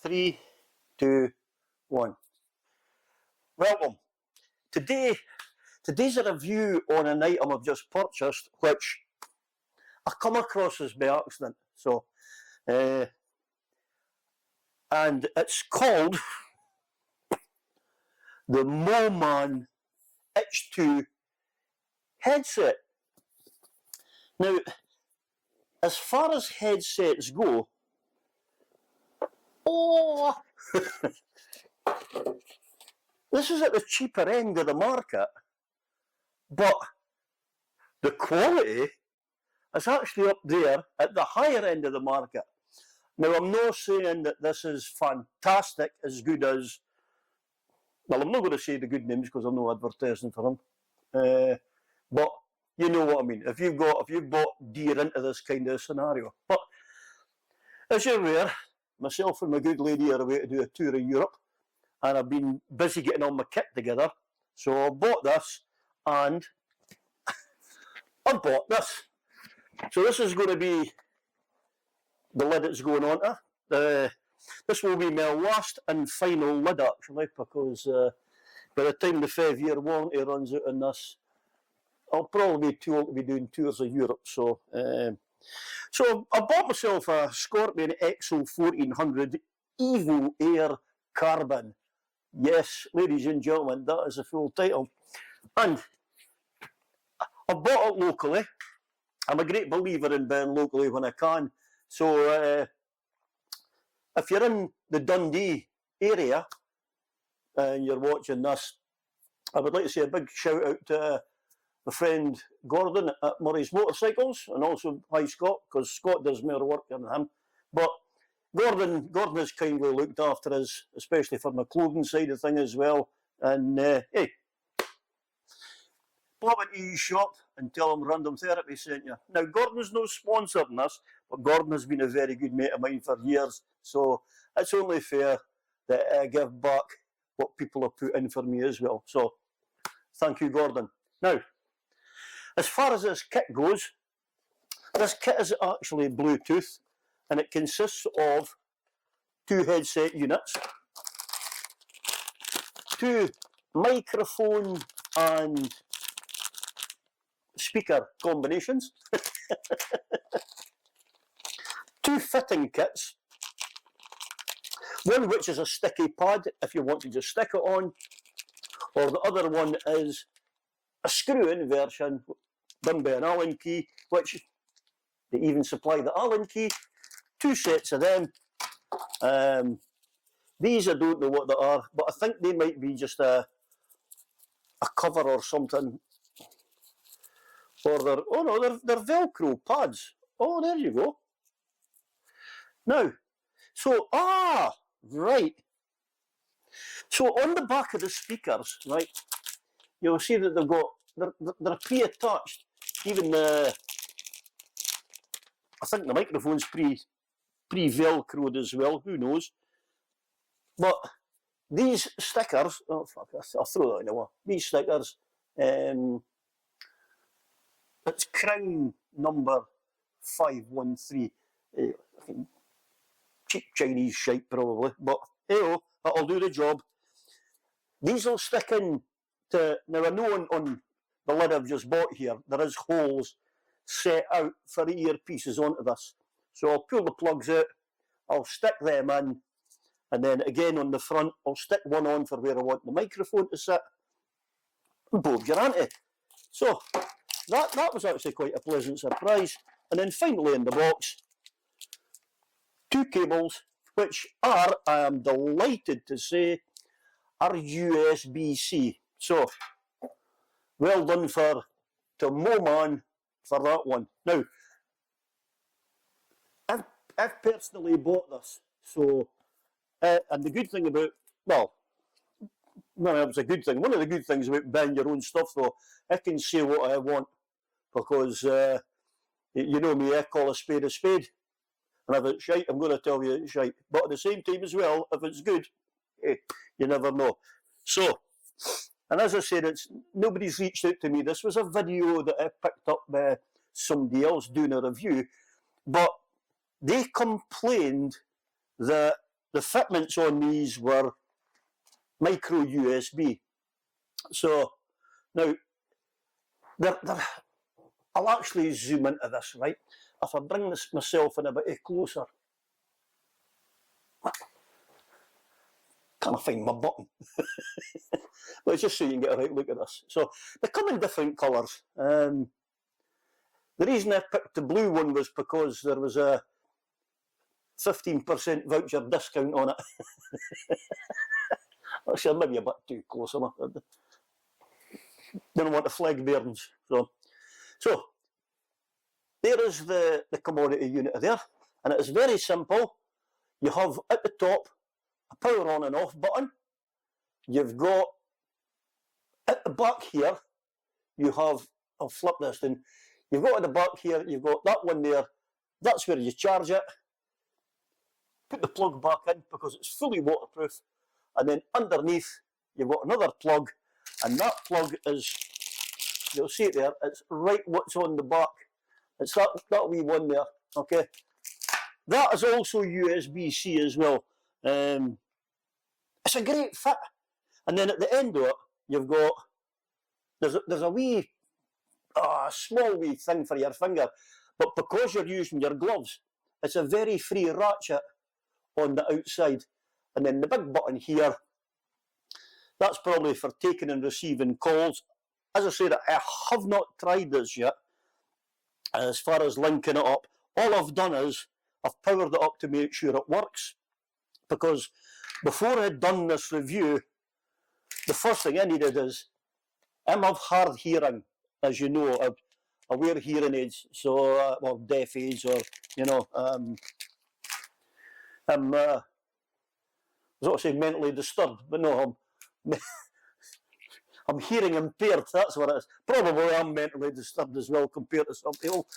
3, 2, 1. Welcome. Today's a review on an item I've just purchased, which I come across as by accident. And it's called the Moman H2 headset. Now, as far as headsets go, this is at the cheaper end of the market, but the quality is actually up there at the higher end of the market. Now, I'm not saying that this is fantastic, as good as, well, I'm not going to say the good names because I'm not advertising for them, but you know what I mean. If you've bought deer into this kind of scenario. But as you're aware, myself and my good lady are away to do a tour of Europe, and I've been busy getting all my kit together. So I bought this, and I bought this. So this is going to be the lid it's going on to. This will be my last and final lid, actually, because by the time the 5-year warranty runs out on this, I'll probably be too old to be doing tours of Europe. So I bought myself a Scorpion XO 1400 Evo Air Carbon. Yes, ladies and gentlemen, that is the full title. And I bought it locally. I'm a great believer in buying locally when I can. So if you're in the Dundee area and you're watching this, I would like to say a big shout out to my friend Gordon at Murray's Motorcycles, and also hi Scott, because Scott does more work than him. But Gordon has kindly looked after us, especially for my clothing side of thing as well. And hey, pop into his shop and tell him Random Therapy sent you. Now, Gordon's no sponsor in this, but Gordon has been a very good mate of mine for years, so it's only fair that I give back what people have put in for me as well. So, thank you, Gordon. Now, as far as this kit goes, this kit is actually Bluetooth, and it consists of 2 headset units, 2 microphone and speaker combinations, 2 fitting kits, one which is a sticky pad if you want to just stick it on, or the other one is a screw-in version done by an Allen key, which they even supply the Allen key. 2 sets of them. These I don't know what they are, but I think they might be just a cover or something. Or they're Velcro pads. Oh, there you go. Now, so, right. So on the back of the speakers, right, you'll see that they're pre-attached. Even I think the microphone's pre-velcroed as well, who knows. But these stickers, oh fuck, I'll throw that in the wall. These stickers, it's crown number 513. I think cheap Chinese shite probably, but hey, that'll do the job. These will stick in to, now I know on the lid I've just bought here, there is holes set out for the earpieces onto this. So I'll pull the plugs out, I'll stick them in, and then again on the front, I'll stick one on for where I want the microphone to sit, and both guarantee. So that was actually quite a pleasant surprise. And then finally in the box, 2 cables, which are, I am delighted to say, are USB-C. So, well done to Moman for that one. Now, I've personally bought this, so, and the good thing about, well, no, it was a good thing. One of the good things about buying your own stuff, though, I can say what I want, because, you know me, I call a spade a spade. And if it's shite, I'm going to tell you it's shite. But at the same time as well, if it's good, hey, you never know. So, and as I said, nobody's reached out to me. This was a video that I picked up by somebody else doing a review, but they complained that the fitments on these were micro USB. So now, I'll actually zoom into this, right? If I bring this myself in a bit closer, can't find my button. But it's just so you can get a right look at this. So they come in different colours. The reason I picked the blue one was because there was a 15% voucher discount on it. Actually, maybe a bit too close enough. Didn't want the flag bearings. So there is the commodity unit there, and it is very simple. You have at the top a power on and off button. You've got at the back here, you have, I'll flip this in, you've got at the back here, you've got that one there, that's where you charge it. Put the plug back in because it's fully waterproof, and then underneath you've got another plug, and that plug is, you'll see it there, it's right what's on the back. It's that wee one there, okay? That is also USB-C as well. It's a great fit. And then at the end of it, you've got, there's a wee, small wee thing for your finger, but because you're using your gloves, it's a very free ratchet on the outside. And then the big button here, that's probably for taking and receiving calls. As I said, I have not tried this yet, as far as linking it up. All I've done is, I've powered it up to make sure it works, because before I'd done this review, the first thing I needed is, I'm of hard hearing, as you know. I wear hearing aids, so or deaf aids, or you know, I'm I was going to say mentally disturbed, but no, I'm hearing impaired. That's what it is. Probably I'm mentally disturbed as well compared to some people.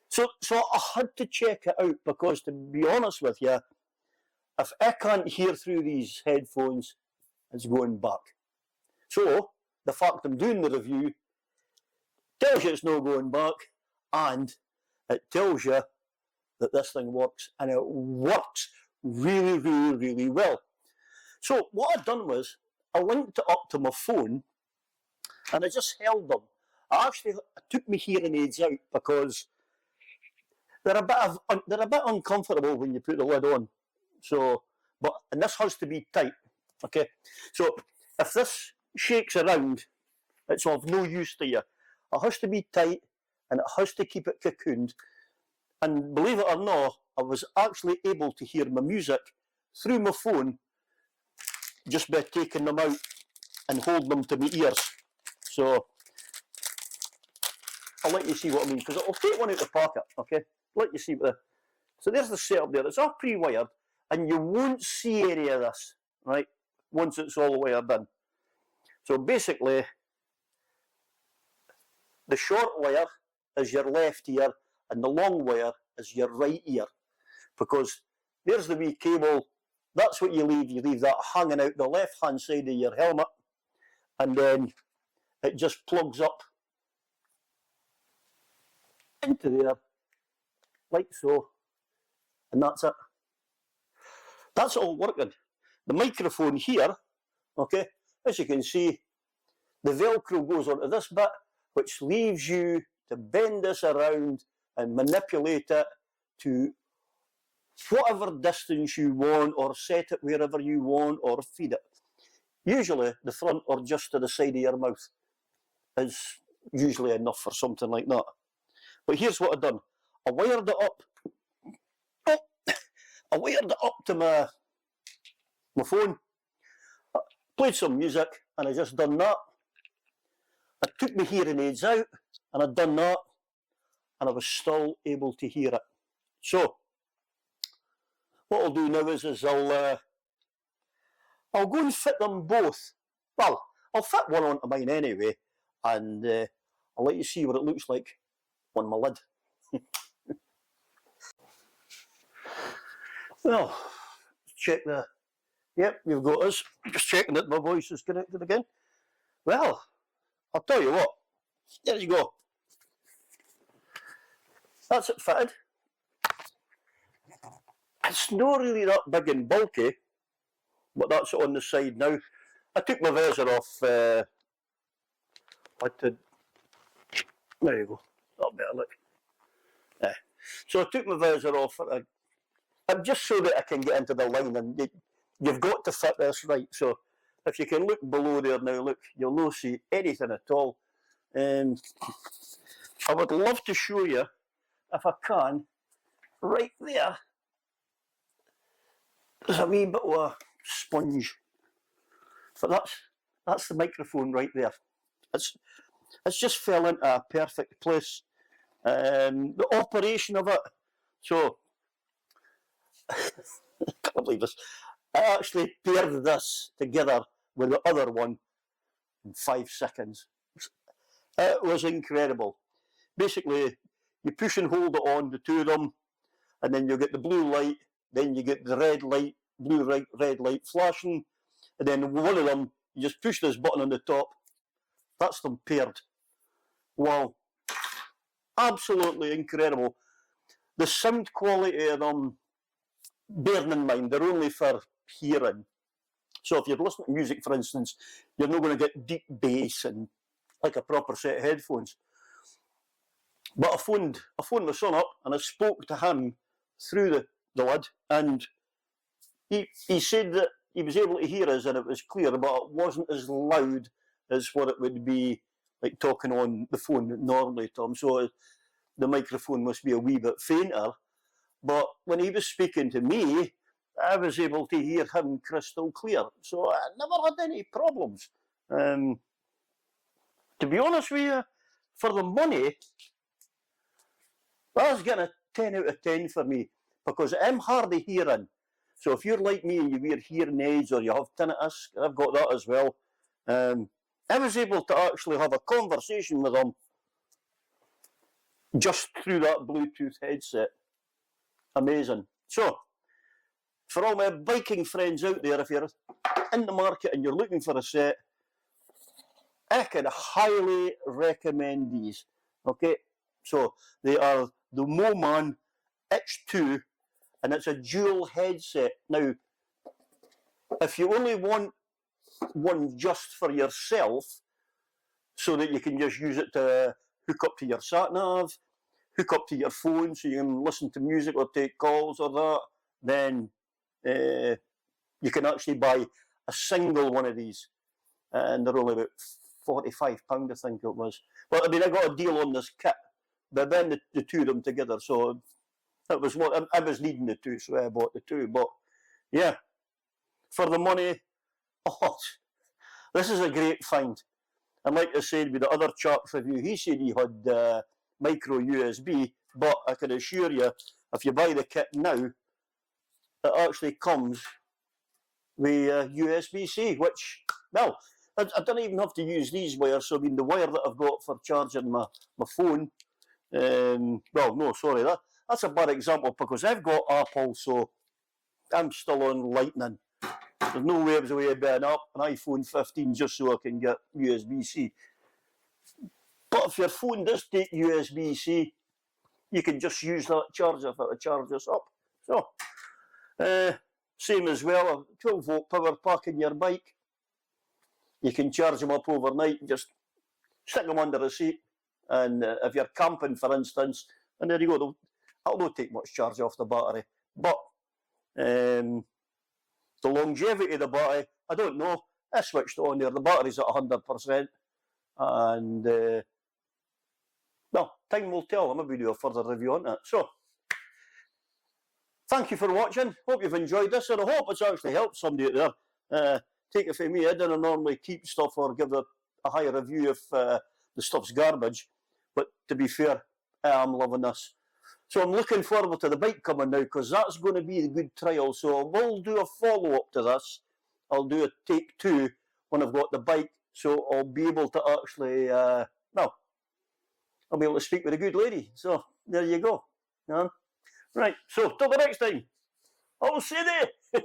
So I had to check it out, because to be honest with you, if I can't hear through these headphones, it's going back. So the fact I'm doing the review tells you it's not going back, and it tells you that this thing works, and it works really, really, really well. So what I'd done was, I linked it up to my phone, and I just held them. I took my hearing aids out because they're a bit uncomfortable when you put the lid on. So, and this has to be tight. Okay, so if this shakes around, it's of no use to you. It has to be tight, and it has to keep it cocooned. And believe it or not, I was actually able to hear my music through my phone just by taking them out and holding them to my ears. So I'll let you see what I mean, because I'll take one out of the pocket, okay? Let you see so there's the setup there. It's all pre-wired, and you won't see any of this, right, once it's all wired in. So basically, the short wire is your left ear, and the long wire is your right ear, because there's the wee cable. That's what you leave. You leave that hanging out the left-hand side of your helmet, and then it just plugs up into there, like so, and that's it. That's all working. The microphone here, okay, as you can see, the Velcro goes onto this bit, which leaves you to bend this around and manipulate it to whatever distance you want, or set it wherever you want, or feed it. Usually the front or just to the side of your mouth is usually enough for something like that. But here's what I've done. I wired it up. I wired it up to my phone, I played some music, and I just done that. I took my hearing aids out, and I'd done that, and I was still able to hear it. So what I'll do now is I'll go and fit them both. Well, I'll fit one onto mine anyway, and I'll let you see what it looks like on my lid. Well, check the... Yep, you've got us. Just checking that my voice is connected again. Well, I'll tell you what. There you go. That's it fitted. It's not really that big and bulky, but that's on the side now. I took my visor off. There you go. That'll better look. So I took my visor off. Just so that I can get into the line, and you've got to fit this right. So if you can look below there now, look, you'll not see anything at all. I would love to show you, if I can, right there. There's a wee bit of a sponge. So that's the microphone right there. It's just fell into a perfect place. The operation of it. So I can't believe this. I actually paired this together with the other one in 5 seconds. It was incredible. Basically, you push and hold it on, the two of them, and then you get the blue light, then you get the red light, red light flashing, and then one of them, you just push this button on the top. That's them paired. Wow. Absolutely incredible. The sound quality of them, bearing in mind, they're only for hearing. So if you're listening to music, for instance, you're not going to get deep bass and like a proper set of headphones. But I phoned my son up and I spoke to him through the lid, and he said that he was able to hear us and it was clear, but it wasn't as loud as what it would be like talking on the phone normally, Tom. So the microphone must be a wee bit fainter. But when he was speaking to me, I was able to hear him crystal clear. So I never had any problems. To be honest with you, for the money, that's getting a 10 out of 10 for me, because I'm hard of hearing. So if you're like me and you wear hearing aids or you have tinnitus, I've got that as well. I was able to actually have a conversation with him just through that Bluetooth headset. Amazing. So, for all my biking friends out there, if you're in the market and you're looking for a set, I can highly recommend these. Okay, so they are the Moman H2, and it's a dual headset. Now, if you only want one just for yourself, so that you can just use it to hook up to your sat nav, hook up to your phone so you can listen to music or take calls or that, then you can actually buy a single one of these, and they're only about £45, I think it was. But I mean, I got a deal on this kit, but then the two of them together, so that was what I was needing the two, so I bought the two. But yeah, for the money, this is a great find. And like I said with the other chap's review, he said he had micro USB, but I can assure you, if you buy the kit now, it actually comes with USB-C, which, well, I don't even have to use these wires. So I mean, the wire that I've got for charging my phone, well, no, sorry, that's a bad example, because I've got Apple, so I'm still on Lightning. There's no way I was away buying up an iPhone 15 just so I can get USB-C. But if your phone does take USB-C, you can just use that charger for it to charge us up. So, same as well, a 12-volt power pack in your bike. You can charge them up overnight, just stick them under the seat. And if you're camping, for instance, and there you go, it'll not take much charge off the battery. But the longevity of the battery, I don't know. I switched on there, the battery's at 100%. And, well, time will tell. I'm maybe do a further review on that. So, thank you for watching. Hope you've enjoyed this, and I hope it's actually helped somebody out there. Take it from me, I don't normally keep stuff or give it a higher review if the stuff's garbage. But to be fair, I am loving this. So I'm looking forward to the bike coming now, because that's going to be the good trial. So I will do a follow-up to this. I'll do a take 2 when I've got the bike. So I'll be able to actually, well, I'll be able to speak with a good lady. So there you go. Right, so till the next time, I'll see you there.